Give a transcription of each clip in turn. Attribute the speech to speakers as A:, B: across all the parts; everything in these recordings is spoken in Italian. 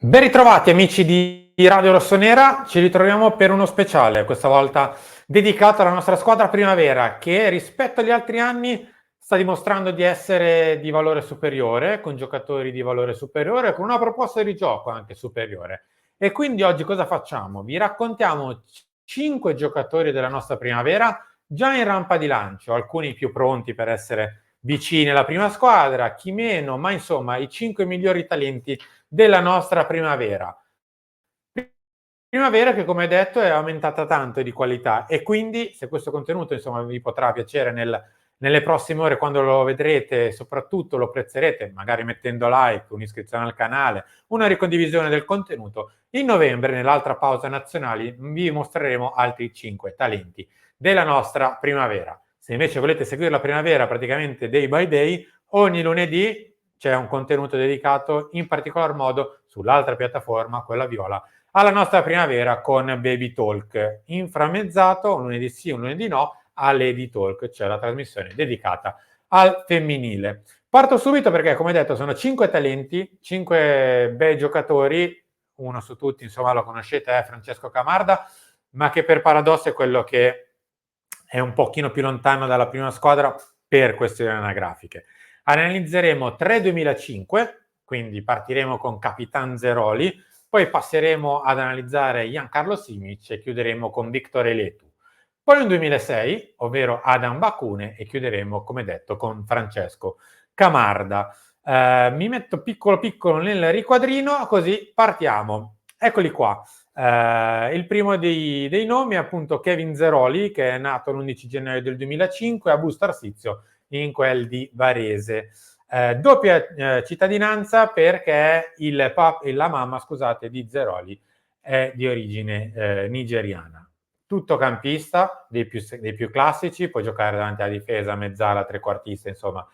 A: Ben ritrovati amici di Radio Rossonera, ci ritroviamo per uno speciale, questa volta dedicato alla nostra squadra primavera che rispetto agli altri anni sta dimostrando di essere di valore superiore, con giocatori di valore superiore, con una proposta di gioco anche superiore. E quindi oggi cosa facciamo? Vi raccontiamo 5 giocatori della nostra primavera già in rampa di lancio, alcuni più pronti per essere vicini alla prima squadra, chi meno, ma insomma i 5 migliori talenti della nostra primavera. Primavera che, come detto, è aumentata tanto di qualità e quindi se questo contenuto insomma vi potrà piacere nelle prossime ore quando lo vedrete, soprattutto lo apprezzerete magari mettendo like, un'iscrizione al canale, una ricondivisione del contenuto, in novembre nell'altra pausa nazionali vi mostreremo altri 5 talenti della nostra primavera. Se invece volete seguire la primavera praticamente day by day, ogni lunedì c'è un contenuto dedicato in particolar modo sull'altra piattaforma, quella viola, alla nostra primavera con Baby Talk, inframmezzato un lunedì sì, un lunedì no, a Lady Talk, cioè la trasmissione dedicata al femminile. Parto subito perché, come detto, sono 5 talenti, 5 bei giocatori, uno su tutti, insomma, lo conoscete, è Francesco Camarda, ma che per paradosso è quello che è un pochino più lontano dalla prima squadra per questioni anagrafiche. Analizzeremo 3 2005, quindi partiremo con Capitan Zeroli, poi passeremo ad analizzare Giancarlo Simic e chiuderemo con Victor Eletu. Poi un 2006, ovvero Adam Bacune, e chiuderemo, come detto, con Francesco Camarda. Mi metto piccolo piccolo nel riquadrino, così partiamo. Eccoli qua. Il primo dei nomi è appunto Kevin Zeroli, che è nato l'11 gennaio del 2005 a Busto Arsizio, in quel di Varese. Doppia cittadinanza perché la mamma, scusate, di Zeroli è di origine nigeriana. Tuttocampista, dei più classici, può giocare davanti alla difesa, mezzala, trequartista, insomma,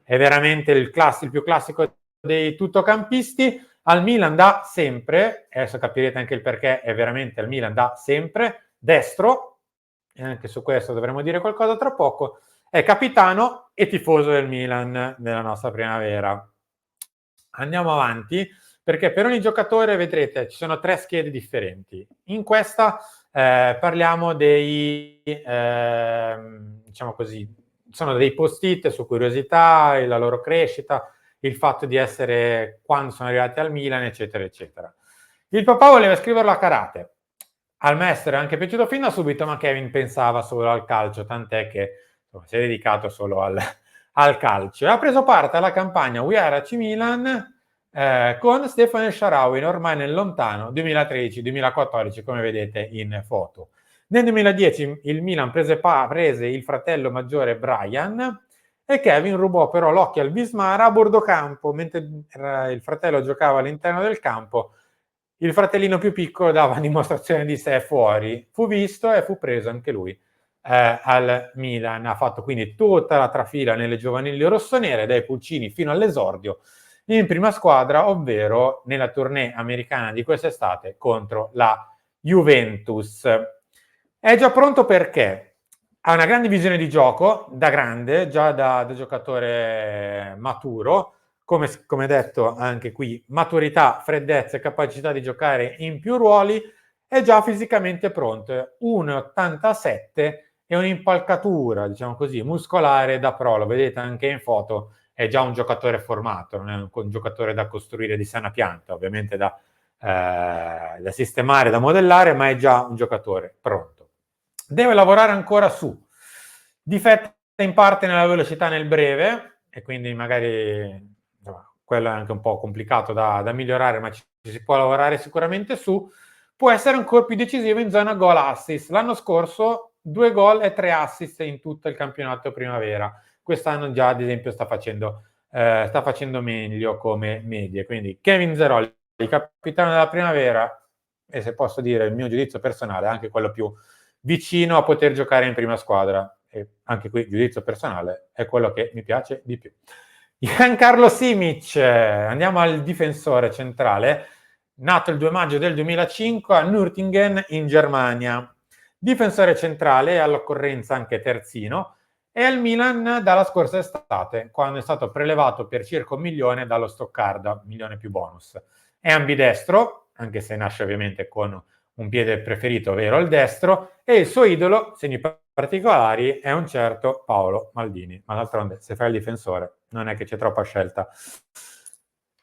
A: è veramente il più classico dei tuttocampisti. Al Milan da sempre, adesso capirete anche il perché, è veramente al Milan da sempre, destro, e anche su questo dovremo dire qualcosa tra poco, è capitano e tifoso del Milan nella nostra primavera. Andiamo avanti, perché per ogni giocatore, vedrete, ci sono 3 schede differenti. In questa parliamo diciamo così, sono dei post-it su curiosità, la loro crescita, il fatto di essere quando sono arrivati al Milan, eccetera, eccetera. Il papà voleva scriverlo a karate. Al maestro è anche piaciuto fin da subito, ma Kevin pensava solo al calcio, tant'è che insomma, si è dedicato solo al calcio. Ha preso parte alla campagna We Are AC Milan con Stefano El Shaarawy, ormai nel lontano 2013-2014, come vedete in foto. Nel 2010 il Milan prese il fratello maggiore Brian e Kevin rubò però l'occhio al Vismara a bordo campo, mentre il fratello giocava all'interno del campo. Il fratellino più piccolo dava dimostrazione di sé fuori, fu visto e fu preso anche lui al Milan. Ha fatto quindi tutta la trafila nelle giovanili rossonere, dai pulcini fino all'esordio in prima squadra, ovvero nella tournée americana di quest'estate contro la Juventus. È già pronto perché ha una grande visione di gioco, da grande, già da giocatore maturo, come detto anche qui, maturità, freddezza e capacità di giocare in più ruoli, è già fisicamente pronto. 1,87 e un'impalcatura, diciamo così, muscolare da pro, lo vedete anche in foto, è già un giocatore formato, non è un giocatore da costruire di sana pianta, ovviamente da sistemare, da modellare, ma è già un giocatore pronto. Deve lavorare ancora su. Difetta in parte nella velocità nel breve, e quindi magari insomma, quello è anche un po' complicato da migliorare, ma ci si può lavorare sicuramente su. Può essere ancora più decisivo in zona gol assist. L'anno scorso 2 gol e 3 assist in tutto il campionato primavera. Quest'anno già, ad esempio, sta facendo meglio come medie. Quindi Kevin Zeroli, capitano della primavera, e se posso dire il mio giudizio personale, anche quello più vicino a poter giocare in prima squadra. E anche qui, giudizio personale, è quello che mi piace di più. Giancarlo Simic, andiamo al difensore centrale, nato il 2 maggio del 2005 a Nürtingen in Germania. Difensore centrale, all'occorrenza anche terzino, è al Milan dalla scorsa estate, quando è stato prelevato per circa 1 milione dallo Stoccarda, 1 milione più bonus. è ambidestro, anche se nasce ovviamente con un piede preferito, ovvero il destro, e il suo idolo, segni particolari, è un certo Paolo Maldini. Ma d'altronde, se fai il difensore, non è che c'è troppa scelta.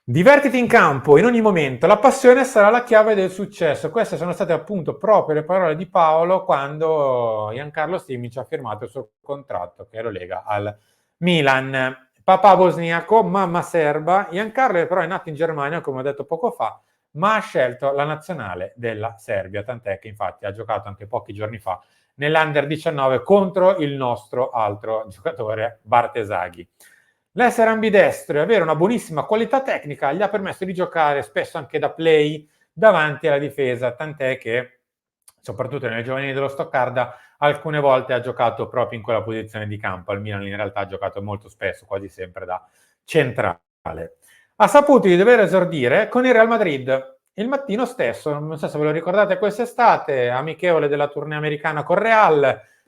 A: Divertiti in campo in ogni momento, la passione sarà la chiave del successo. Queste sono state appunto proprio le parole di Paolo quando Giancarlo Simic ha firmato il suo contratto che lo lega al Milan. Papà bosniaco, mamma serba. Giancarlo però è nato in Germania, come ho detto poco fa, ma ha scelto la nazionale della Serbia, tant'è che infatti ha giocato anche pochi giorni fa nell'Under 19 contro il nostro altro giocatore Bartesaghi. L'essere ambidestro e avere una buonissima qualità tecnica gli ha permesso di giocare spesso anche da play davanti alla difesa, tant'è che soprattutto nelle giovanili dello Stoccarda alcune volte ha giocato proprio in quella posizione di campo. Al Milan in realtà ha giocato molto spesso, quasi sempre da centrale. Ha saputo di dover esordire con il Real Madrid il mattino stesso, non so se ve lo ricordate, quest'estate, amichevole della tournée americana con Real.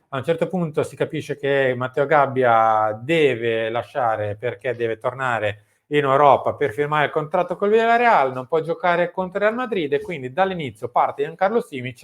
A: A un certo punto si capisce che Matteo Gabbia deve lasciare perché deve tornare in Europa per firmare il contratto col Villarreal, non può giocare contro il Real Madrid e quindi dall'inizio parte Giancarlo Simic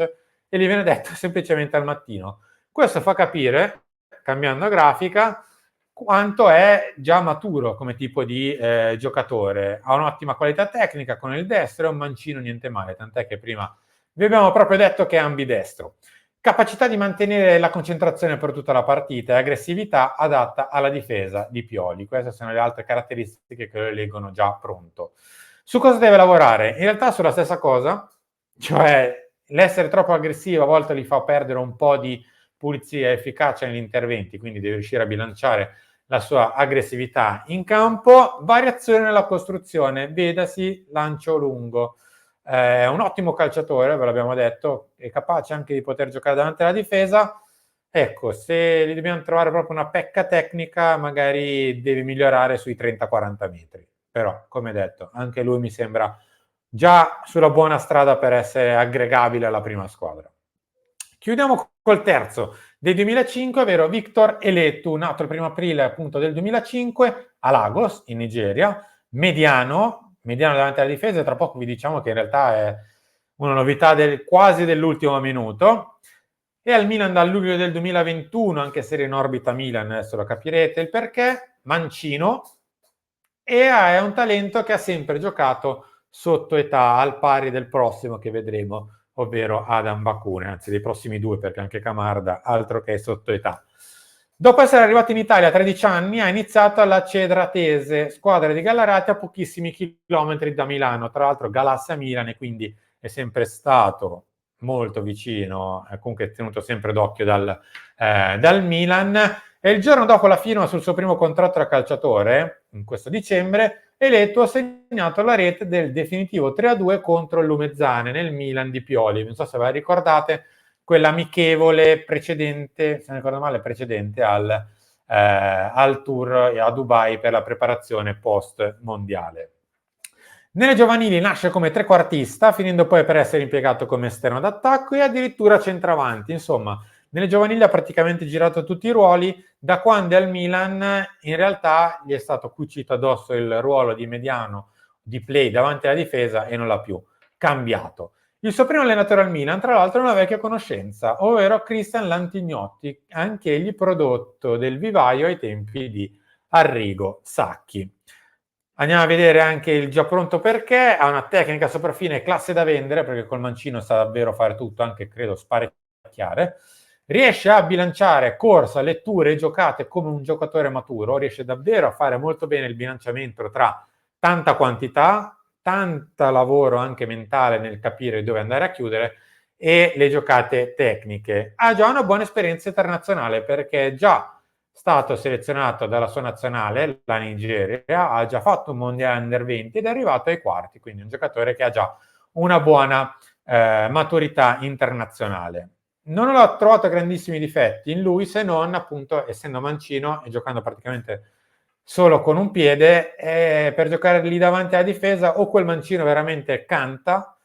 A: e gli viene detto semplicemente al mattino. Questo fa capire, cambiando grafica, quanto è già maturo come tipo di giocatore. Ha un'ottima qualità tecnica con il destro, è un mancino niente male, tant'è che prima vi abbiamo proprio detto che è ambidestro. Capacità di mantenere la concentrazione per tutta la partita e aggressività adatta alla difesa di Pioli. Queste sono le altre caratteristiche che lo leggono già pronto. Su cosa deve lavorare? In realtà sulla stessa cosa, cioè l'essere troppo aggressivo a volte gli fa perdere un po' di pulizia e efficacia negli interventi, quindi deve riuscire a bilanciare la sua aggressività in campo. Variazione nella costruzione, vedasi lancio lungo. È un ottimo calciatore, ve l'abbiamo detto, è capace anche di poter giocare davanti alla difesa. Ecco, se gli dobbiamo trovare proprio una pecca tecnica, magari deve migliorare sui 30-40 metri. Però, come detto, anche lui mi sembra già sulla buona strada per essere aggregabile alla prima squadra. Chiudiamo col terzo del 2005, ovvero Victor Eletu, nato il 1 aprile appunto del 2005 a Lagos, in Nigeria, mediano davanti alla difesa, e tra poco vi diciamo che in realtà è una novità quasi dell'ultimo minuto. E al Milan dal luglio del 2021, anche se era in orbita Milan, adesso lo capirete il perché, mancino, e è un talento che ha sempre giocato sotto età, al pari del prossimo che vedremo, ovvero Adam Bakune, anzi dei prossimi due, perché anche Camarda, altro che sotto età. Dopo essere arrivato in Italia a 13 anni, ha iniziato alla Cedratese, squadra di Gallarate a pochissimi chilometri da Milano, tra l'altro Galassia Milan, e quindi è sempre stato molto vicino, comunque tenuto sempre d'occhio dal Milan. E il giorno dopo la firma sul suo primo contratto da calciatore, in questo dicembre, Eletu ha segnato la rete del definitivo 3-2 contro il Lumezzane nel Milan di Pioli. Non so se ve la ricordate, quell'amichevole precedente, se non ricordo male, precedente al tour a Dubai per la preparazione post-mondiale. Nelle giovanili nasce come trequartista, finendo poi per essere impiegato come esterno d'attacco e addirittura centravanti. Insomma, nelle giovanili ha praticamente girato tutti i ruoli. Da quando è al Milan, in realtà gli è stato cucito addosso il ruolo di mediano, di play davanti alla difesa, e non l'ha più cambiato. Il suo primo allenatore al Milan, tra l'altro, è una vecchia conoscenza, ovvero Cristian Lantignotti, anch'egli prodotto del vivaio ai tempi di Arrigo Sacchi. Andiamo a vedere anche il già pronto perché. Ha una tecnica sopraffine classe da vendere, perché col mancino sa davvero fare tutto, anche credo sparecchiare. Riesce a bilanciare corsa, letture e giocate come un giocatore maturo, riesce davvero a fare molto bene il bilanciamento tra tanta quantità, tanto lavoro anche mentale nel capire dove andare a chiudere, e le giocate tecniche. Ha già una buona esperienza internazionale, perché è già stato selezionato dalla sua nazionale, la Nigeria, ha già fatto un mondiale under 20 ed è arrivato ai quarti, quindi un giocatore che ha già una buona maturità internazionale. Non ho trovato grandissimi difetti in lui, se non appunto essendo mancino e giocando praticamente solo con un piede, per giocare lì davanti alla difesa o quel mancino veramente canta,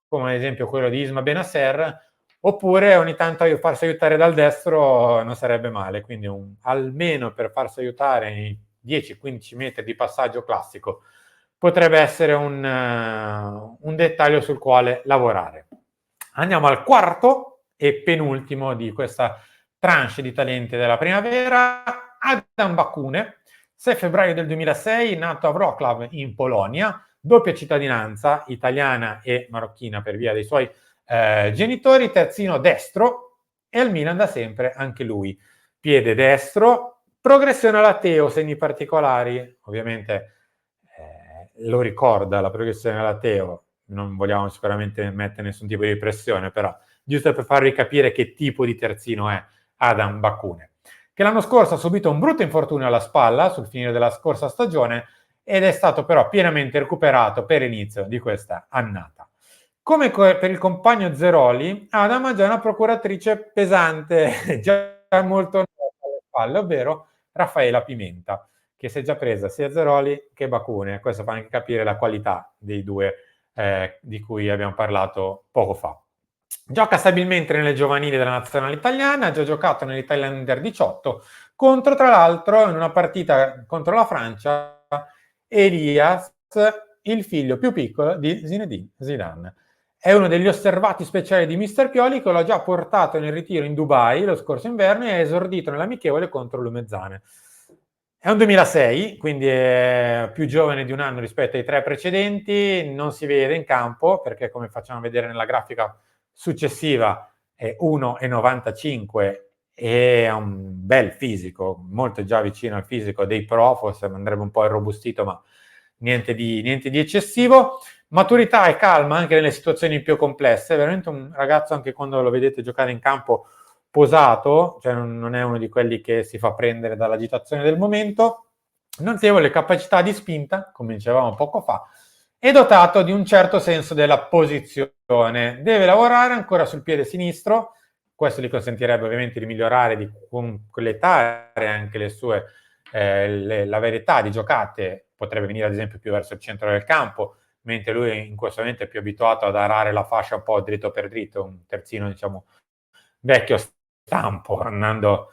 A: come ad esempio quello di Isma Benasser, oppure ogni tanto farsi aiutare dal destro non sarebbe male, quindi almeno per farsi aiutare in 10-15 metri di passaggio classico potrebbe essere un dettaglio sul quale lavorare. Andiamo al quarto e penultimo di questa tranche di talenti della primavera, Adam Bakune, 6 febbraio del 2006, nato a Wrocław in Polonia, doppia cittadinanza italiana e marocchina per via dei suoi genitori, terzino destro e al Milan da sempre anche lui. Piede destro, progressione all'Ateo, segni particolari, ovviamente lo ricorda la progressione all'Ateo, non vogliamo sicuramente mettere nessun tipo di pressione, però giusto per farvi capire che tipo di terzino è Adam Bakune, che l'anno scorso ha subito un brutto infortunio alla spalla sul finire della scorsa stagione ed è stato però pienamente recuperato per l'inizio di questa annata. Come per il compagno Zeroli, Adam ha già una procuratrice pesante, già molto nota alle spalle, ovvero Raffaela Pimenta, che si è già presa sia Zeroli che Bakune. Questo fa anche capire la qualità dei due di cui abbiamo parlato poco fa. Gioca stabilmente nelle giovanili della nazionale italiana, ha già giocato nell'Italia Under 18, contro tra l'altro in una partita contro la Francia, Elias, il figlio più piccolo di Zinedine Zidane. È uno degli osservati speciali di Mister Pioli che lo ha già portato nel ritiro in Dubai lo scorso inverno e ha esordito nell'amichevole contro l'Umezzane. È un 2006, quindi è più giovane di un anno rispetto ai 3 precedenti, non si vede in campo perché come facciamo vedere nella grafica successiva è 1,95 e ha un bel fisico, molto già vicino al fisico dei pro, forse andrebbe un po' irrobustito ma niente di eccessivo. Maturità e calma anche nelle situazioni più complesse, è veramente un ragazzo anche quando lo vedete giocare in campo posato, cioè non è uno di quelli che si fa prendere dall'agitazione del momento, notevole capacità di spinta, come dicevamo poco fa, e dotato di un certo senso della posizione. Deve lavorare ancora sul piede sinistro, questo gli consentirebbe ovviamente di migliorare, con completare anche le sue la verità di giocate, potrebbe venire ad esempio più verso il centro del campo, mentre lui in questo momento è più abituato ad arare la fascia un po' dritto per dritto, un terzino diciamo vecchio stampo, andando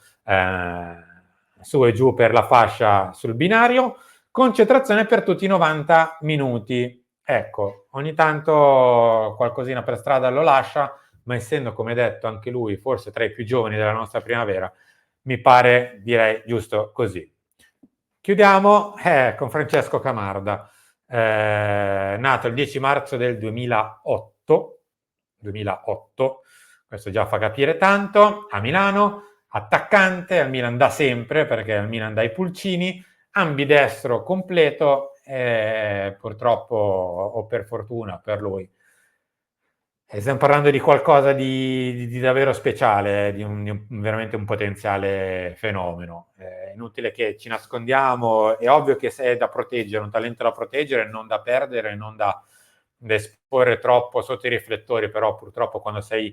A: su e giù per la fascia sul binario, concentrazione per tutti i 90 minuti. Ecco, ogni tanto qualcosina per strada lo lascia, ma essendo, come detto, anche lui forse tra i più giovani della nostra primavera, mi pare, direi, giusto così. Chiudiamo con Francesco Camarda, nato il 10 marzo del 2008, questo già fa capire tanto, a Milano, attaccante, al Milan da sempre, perché al Milan dai pulcini, ambidestro completo, purtroppo o per fortuna per lui. Stiamo parlando di qualcosa di davvero speciale, di un veramente un potenziale fenomeno. È inutile che ci nascondiamo, è ovvio che è da proteggere, un talento da proteggere, non da perdere, non da esporre troppo sotto i riflettori, però purtroppo quando sei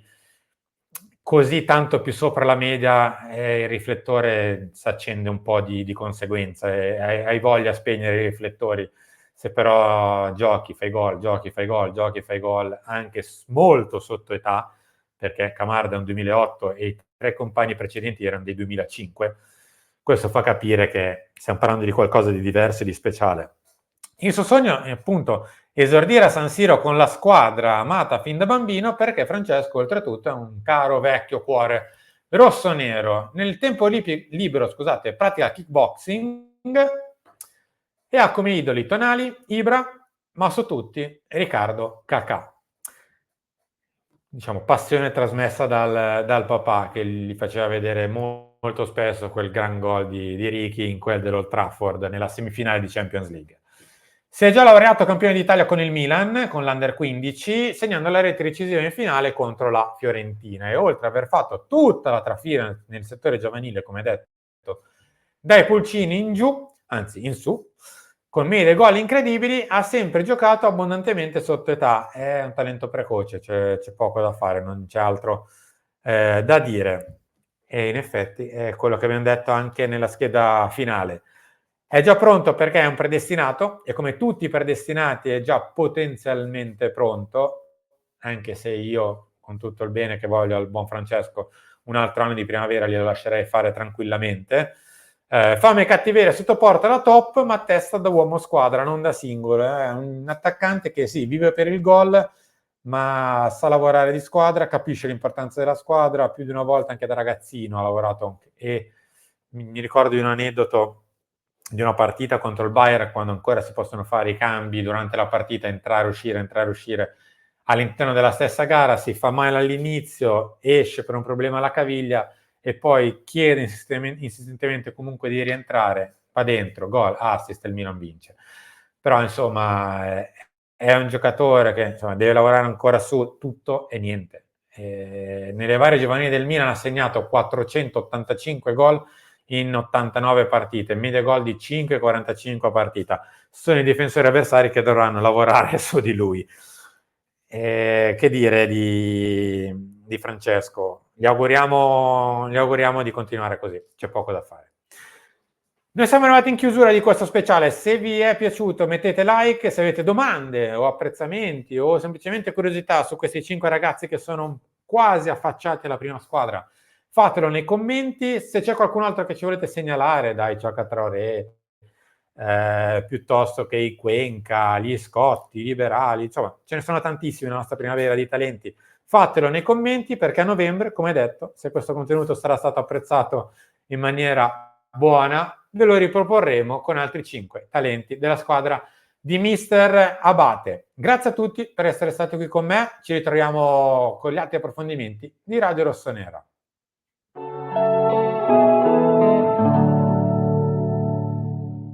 A: così tanto più sopra la media il riflettore si accende un po' di conseguenza e hai voglia a spegnere i riflettori. Se però giochi, fai gol, giochi, fai gol, giochi, fai gol, anche molto sotto età, perché Camarda è un 2008 e i 3 compagni precedenti erano dei 2005, questo fa capire che stiamo parlando di qualcosa di diverso e di speciale. Il suo sogno è appunto esordire a San Siro con la squadra amata fin da bambino, perché Francesco oltretutto è un caro vecchio cuore rosso-nero. Nel tempo libero, scusate, pratica kickboxing e ha come idoli Tonali, Ibra, ma su tutti Riccardo Kakà. Diciamo, passione trasmessa dal papà che gli faceva vedere molto spesso quel gran gol di Ricky in quel dell'Old Trafford nella semifinale di Champions League. Si è già laureato campione d'Italia con il Milan, con l'Under 15, segnando la rete decisiva in finale contro la Fiorentina. E oltre ad aver fatto tutta la trafila nel settore giovanile, come detto, dai pulcini in giù, anzi in su, con medie e gol incredibili, ha sempre giocato abbondantemente sotto età. È un talento precoce, c'è poco da fare, non c'è altro da dire. E in effetti è quello che abbiamo detto anche nella scheda finale. È già pronto perché è un predestinato e come tutti i predestinati è già potenzialmente pronto, anche se io, con tutto il bene che voglio al buon Francesco, un altro anno di primavera glielo lascerei fare tranquillamente. Fame e cattiveria sottoporta da top, ma testa da uomo squadra, non da singolo. È un attaccante che sì, vive per il gol, ma sa lavorare di squadra, capisce l'importanza della squadra. Più di una volta anche da ragazzino ha lavorato, e mi ricordo di un aneddoto di una partita contro il Bayern, quando ancora si possono fare i cambi durante la partita, entrare, uscire all'interno della stessa gara. Si fa male all'inizio, esce per un problema alla caviglia e poi chiede insistentemente comunque di rientrare, va dentro, gol, assist, il Milan vince. Però insomma è un giocatore che insomma, deve lavorare ancora su tutto e niente. Nelle varie giovanili del Milan ha segnato 485 gol in 89 partite, media gol di 5,45 a partita. Sono i difensori avversari che dovranno lavorare su di lui. Che dire di Francesco? Gli auguriamo di continuare così, c'è poco da fare. Noi siamo arrivati in chiusura di questo speciale. Se vi è piaciuto mettete like, se avete domande o apprezzamenti o semplicemente curiosità su questi 5 ragazzi che sono quasi affacciati alla prima squadra, fatelo nei commenti. Se c'è qualcun altro che ci volete segnalare, dai, Ciaca Traoré, piuttosto che i Cuenca, gli Scotti, i Liberali, insomma ce ne sono tantissimi nella nostra primavera di talenti. Fatelo nei commenti, perché a novembre, come detto, se questo contenuto sarà stato apprezzato in maniera buona, ve lo riproporremo con altri 5 talenti della squadra di Mister Abate. Grazie a tutti per essere stati qui con me, ci ritroviamo con gli altri approfondimenti di Radio Rossonera.